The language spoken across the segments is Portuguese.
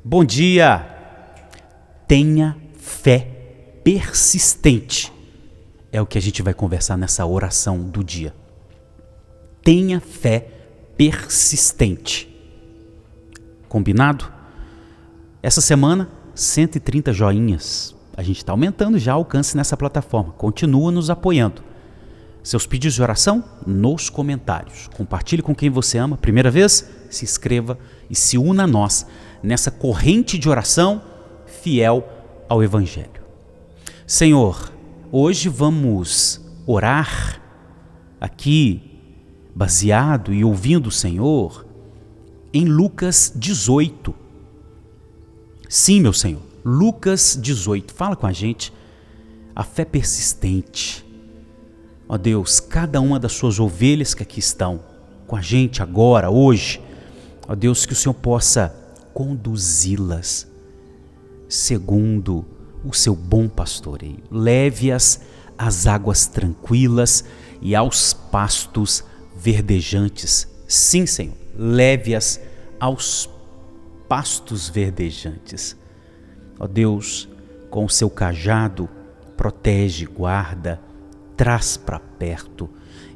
Bom dia! Tenha fé persistente. É o que a gente vai conversar nessa oração do dia. Tenha fé persistente. Combinado? Essa semana, 130 joinhas. A gente está aumentando já o alcance nessa plataforma. Continua nos apoiando. Seus pedidos de oração nos comentários. Compartilhe com quem você ama. Primeira vez, se inscreva e se una a nós nessa corrente de oração fiel ao Evangelho. Senhor, hoje vamos orar aqui, baseado e ouvindo o Senhor, em Lucas 18. Sim, meu Senhor, Lucas 18. Fala com a gente. A fé persistente. Ó Deus, cada uma das suas ovelhas que aqui estão com a gente agora, hoje, ó Deus, que o Senhor possa conduzi-las segundo o seu bom pastoreio. Leve-as às águas tranquilas e aos pastos verdejantes. Sim, Senhor, leve-as aos pastos verdejantes. Ó Deus, com o seu cajado, protege, guarda, traz para perto.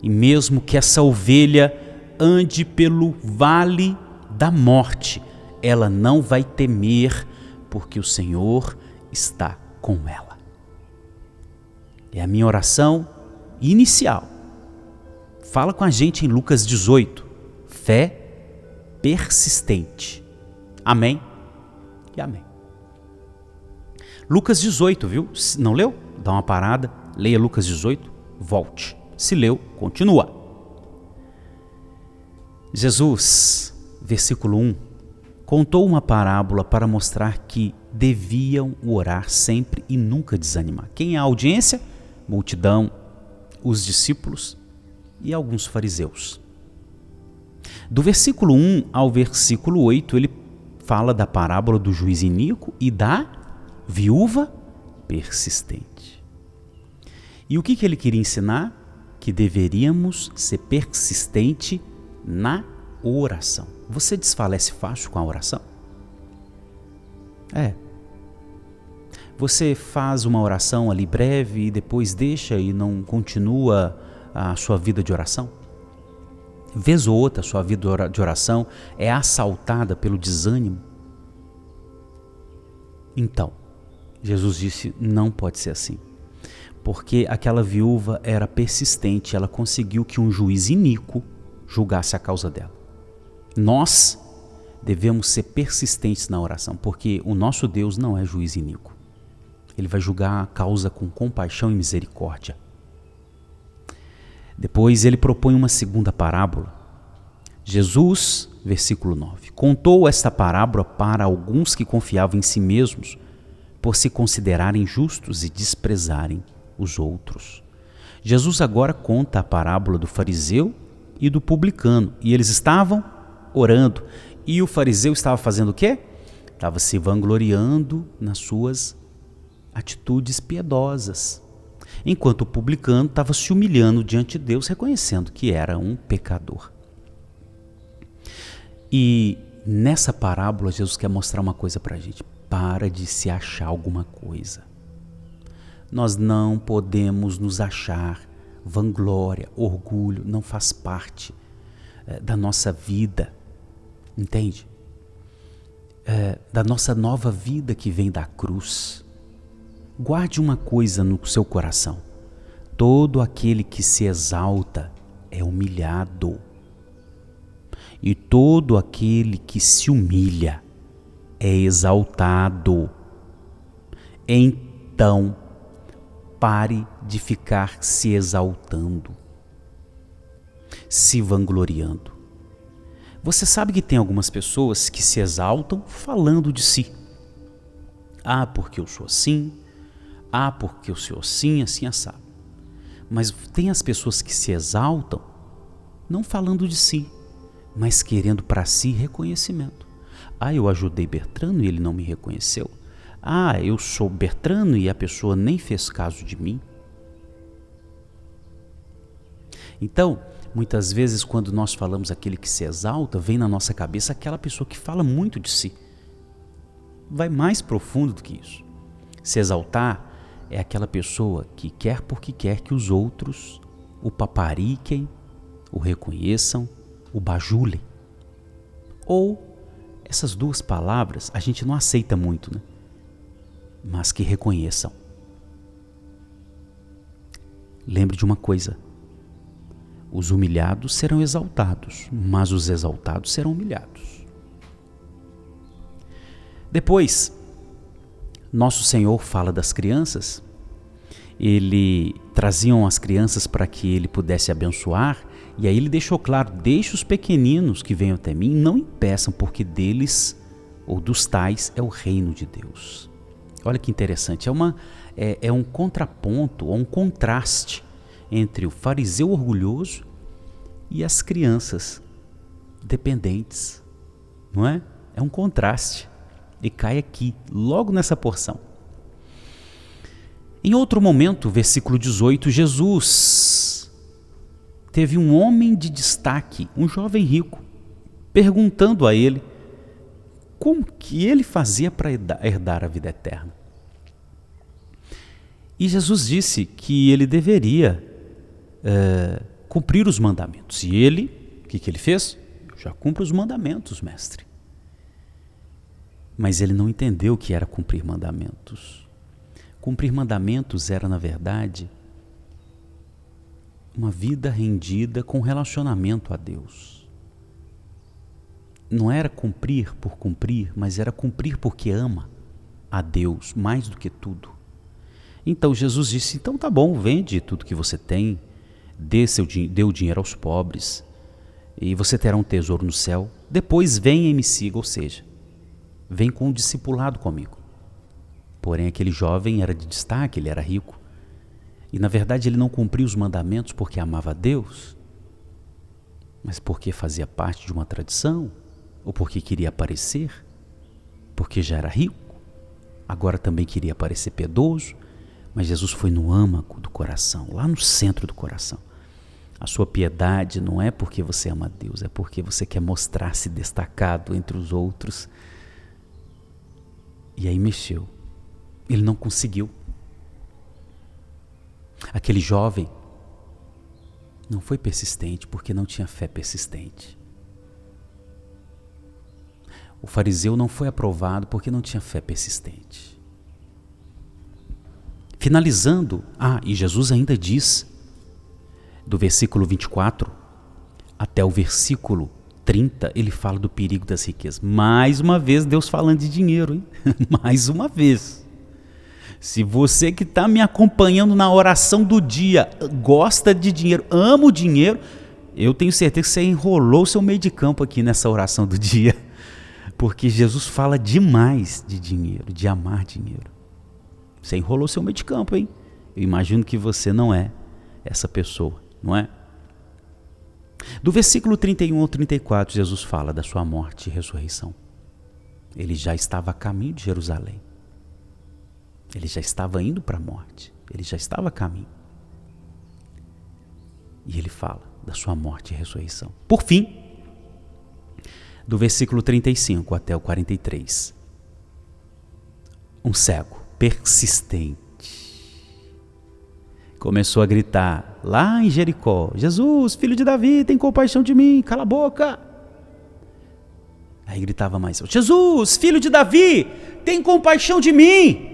E mesmo que essa ovelha ande pelo vale da morte, ela não vai temer, porque o Senhor está com ela. É a minha oração inicial. Fala com a gente em Lucas 18. Fé persistente. Amém e amém. Lucas 18, viu? Se não leu? Dá uma parada, leia Lucas 18, volte. Se leu, continua. Jesus, versículo 1, contou uma parábola para mostrar que deviam orar sempre e nunca desanimar. Quem é a audiência? Multidão, os discípulos e alguns fariseus. Do versículo 1 ao versículo 8, ele fala da parábola do juiz iníquo e da viúva persistente. E o que ele queria ensinar? Que deveríamos ser persistente na oração. Você desfalece fácil com a oração? Você faz uma oração ali breve e depois deixa e não continua a sua vida de oração? Vez ou outra, a sua vida de oração é assaltada pelo desânimo? Então, Jesus disse, não pode ser assim. Porque aquela viúva era persistente, ela conseguiu que um juiz iníquo julgasse a causa dela. Nós devemos ser persistentes na oração, porque o nosso Deus não é juiz iníquo. Ele vai julgar a causa com compaixão e misericórdia. Depois ele propõe uma segunda parábola. Jesus, versículo 9, contou esta parábola para alguns que confiavam em si mesmos, por se considerarem justos e desprezarem os outros. Jesus agora conta a parábola do fariseu e do publicano, e eles estavam orando, e o fariseu estava fazendo o quê? Estava se vangloriando nas suas atitudes piedosas, enquanto o publicano estava se humilhando diante de Deus, reconhecendo que era um pecador. E nessa parábola Jesus quer mostrar uma coisa para a gente: para de se achar alguma coisa. Nós não podemos nos achar. Vanglória, orgulho não faz parte da nossa vida, entende? Da nossa nova vida que vem da cruz. Guarde uma coisa no seu coração: todo aquele que se exalta é humilhado, e todo aquele que se humilha é exaltado. Então, pare de ficar se exaltando, se vangloriando. Você sabe que tem algumas pessoas que se exaltam falando de si. Ah, porque eu sou assim. Ah, porque eu sou assim, assim, assado. Mas tem as pessoas que se exaltam não falando de si, mas querendo para si reconhecimento. Ah, eu ajudei Bertrano e ele não me reconheceu. Ah, eu sou Bertrano e a pessoa nem fez caso de mim. Então, muitas vezes quando nós falamos aquele que se exalta, vem na nossa cabeça aquela pessoa que fala muito de si. vai mais profundo do que isso. Se exaltar é aquela pessoa que quer porque quer que os outros o papariquem, o reconheçam, o bajulem. Ou essas duas palavras a gente não aceita muito, né? Mas que reconheçam. Lembre de uma coisa: os humilhados serão exaltados, mas os exaltados serão humilhados. Depois, nosso Senhor fala das crianças. Ele traziam as crianças para que ele pudesse abençoar, e aí ele deixou claro: deixe os pequeninos que venham até mim, não impeçam, porque deles ou dos tais é o reino de Deus. Olha que interessante, é um contraponto, ou um contraste entre o fariseu orgulhoso e as crianças dependentes, não é? É um contraste, e cai aqui, logo nessa porção. Em outro momento, versículo 18, Jesus teve um homem de destaque, um jovem rico, perguntando a ele como que ele fazia para herdar a vida eterna. E Jesus disse que ele deveria cumprir os mandamentos. E ele, o que ele fez? Eu já cumpro os mandamentos, mestre. Mas ele não entendeu o que era cumprir mandamentos. Cumprir mandamentos era, na verdade, uma vida rendida com relacionamento a Deus. Não era cumprir por cumprir, mas era cumprir porque ama a Deus mais do que tudo. Então Jesus disse: então tá bom, vende tudo que você tem, dê o dinheiro aos pobres, e você terá um tesouro no céu. Depois venha e me siga, ou seja, vem com um discipulado comigo. Porém, aquele jovem era de destaque, ele era rico. E na verdade ele não cumpria os mandamentos porque amava a Deus, mas porque fazia parte de uma tradição, ou porque queria aparecer, porque já era rico, agora também queria parecer piedoso. Mas Jesus foi no âmago do coração, lá no centro do coração. A sua piedade não é porque você ama a Deus, é porque você quer mostrar-se destacado entre os outros. E aí mexeu. Ele não conseguiu. Aquele jovem não foi persistente porque não tinha fé persistente. O fariseu não foi aprovado porque não tinha fé persistente. Finalizando, e Jesus ainda diz, do versículo 24 até o versículo 30, ele fala do perigo das riquezas. Mais uma vez Deus falando de dinheiro, hein? Mais uma vez. Se você que está me acompanhando na oração do dia gosta de dinheiro, ama o dinheiro, eu tenho certeza que você enrolou o seu meio de campo aqui nessa oração do dia, porque Jesus fala demais de dinheiro, de amar dinheiro. Você enrolou seu meio de campo, hein? Eu imagino que você não é essa pessoa, não é? Do versículo 31 ao 34, Jesus fala da sua morte e ressurreição. Ele já estava a caminho de Jerusalém. Ele já estava indo para a morte. Ele já estava a caminho. E ele fala da sua morte e ressurreição. Por fim, do versículo 35 até o 43, um cego persistente começou a gritar lá em Jericó: Jesus, filho de Davi, tem compaixão de mim, cala a boca. Aí gritava mais: Jesus, filho de Davi, tem compaixão de mim.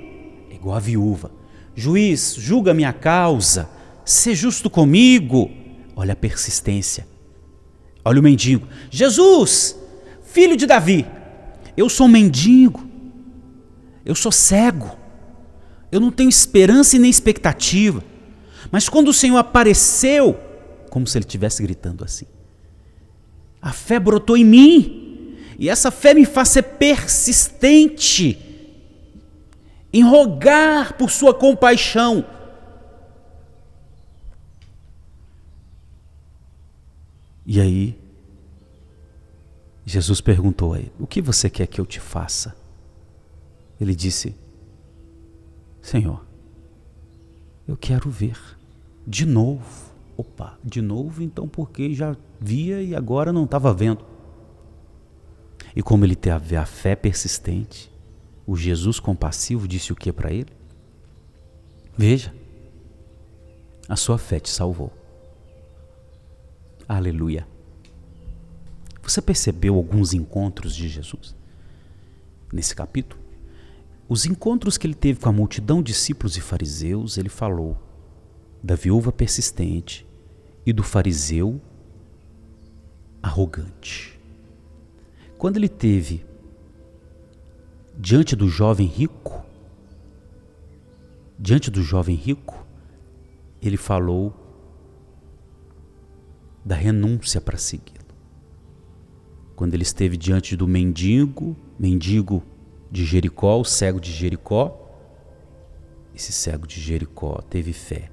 É igual a viúva: juiz, julga minha causa, sê justo comigo. Olha a persistência. Olha o mendigo: Jesus, filho de Davi, eu sou mendigo, eu sou cego, eu não tenho esperança e nem expectativa. Mas quando o Senhor apareceu, como se ele estivesse gritando assim, a fé brotou em mim, e essa fé me faz ser persistente em rogar por sua compaixão. E aí, Jesus perguntou a ele: o que você quer que eu te faça? Ele disse: Senhor, eu quero ver de novo. Opa, de novo então, porque já via e agora não estava vendo. E como ele teve a fé persistente, O Jesus compassivo disse o que para ele? Veja, a sua fé te salvou. Aleluia. Você percebeu alguns encontros de Jesus nesse capítulo? Os encontros que ele teve com a multidão de discípulos e fariseus, ele falou da viúva persistente e do fariseu arrogante. Quando ele teve diante do jovem rico, ele falou da renúncia para segui-lo. Quando ele esteve diante do mendigo de Jericó, o cego de Jericó, esse cego de Jericó teve fé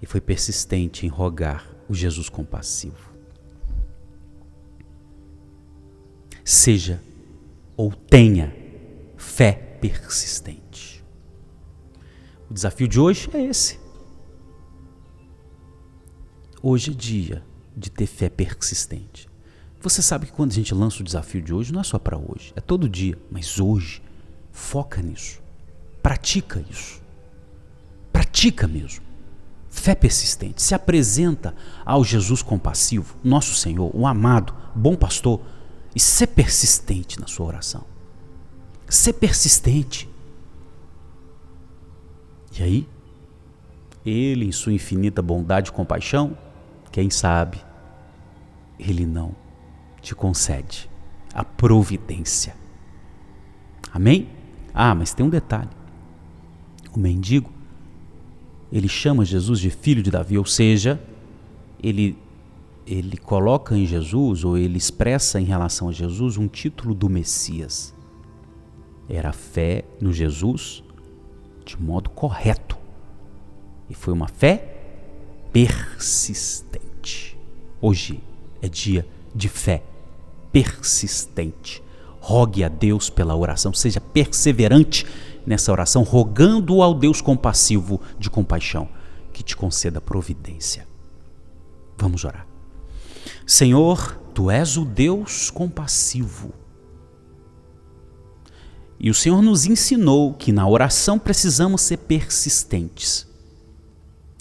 e foi persistente em rogar o Jesus compassivo. Seja ou tenha fé persistente. O desafio de hoje é esse. Hoje é dia de ter fé persistente. Você sabe que quando a gente lança o desafio de hoje, não é só para hoje, é todo dia. Mas hoje, foca nisso. Pratica isso. Pratica mesmo. Fé persistente. Se apresenta ao Jesus compassivo, nosso Senhor, o amado, bom pastor, e ser persistente na sua oração. Ser persistente. E aí, Ele, em sua infinita bondade e compaixão, quem sabe, Ele não te concede a providência. Amém? Mas tem um detalhe. O mendigo, ele chama Jesus de filho de Davi, ou seja, ele coloca em Jesus, ou ele expressa em relação a Jesus, um título do Messias. Era a fé no Jesus de modo correto. E foi uma fé persistente. Hoje é dia de fé persistente. Rogue a Deus pela oração, seja perseverante nessa oração, rogando ao Deus compassivo de compaixão, que te conceda providência. Vamos orar. Senhor, Tu és o Deus compassivo. E o Senhor nos ensinou que na oração precisamos ser persistentes.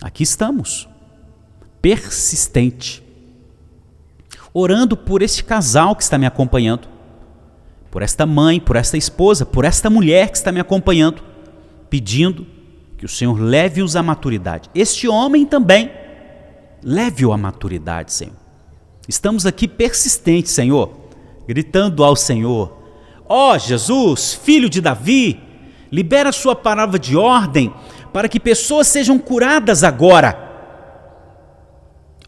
Aqui estamos, persistente, orando por este casal que está me acompanhando, por esta mãe, por esta esposa, por esta mulher que está me acompanhando, pedindo que o Senhor leve-os à maturidade. Este homem também, leve-o à maturidade, Senhor. Estamos aqui persistentes, Senhor, gritando ao Senhor: ó Jesus, filho de Davi, libera a sua palavra de ordem para que pessoas sejam curadas agora.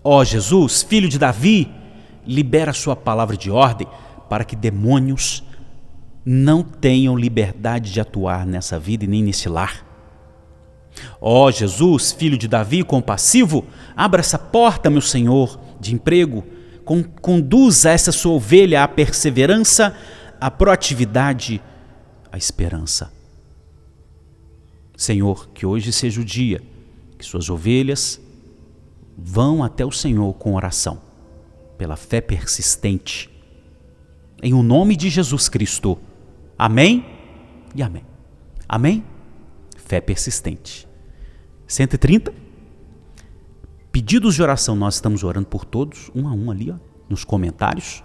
Ó Jesus, filho de Davi, libera a sua palavra de ordem para que demônios não tenham liberdade de atuar nessa vida e nem nesse lar. Ó Jesus, filho de Davi, compassivo, abra essa porta, meu Senhor, de emprego, conduza essa sua ovelha à perseverança, à proatividade, à esperança. Senhor, que hoje seja o dia que suas ovelhas vão até o Senhor com oração, pela fé persistente, em o nome de Jesus Cristo. Amém e amém. Amém? Fé persistente. 130. Pedidos de oração, nós estamos orando por todos, um a um ali, nos comentários.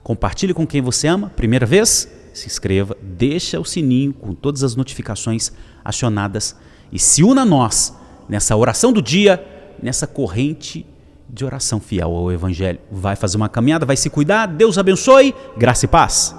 Compartilhe com quem você ama. Primeira vez, se inscreva, deixa o sininho com todas as notificações acionadas e se una a nós nessa oração do dia, nessa corrente de oração fiel ao Evangelho. Vai fazer uma caminhada, vai se cuidar. Deus abençoe. Graça e paz.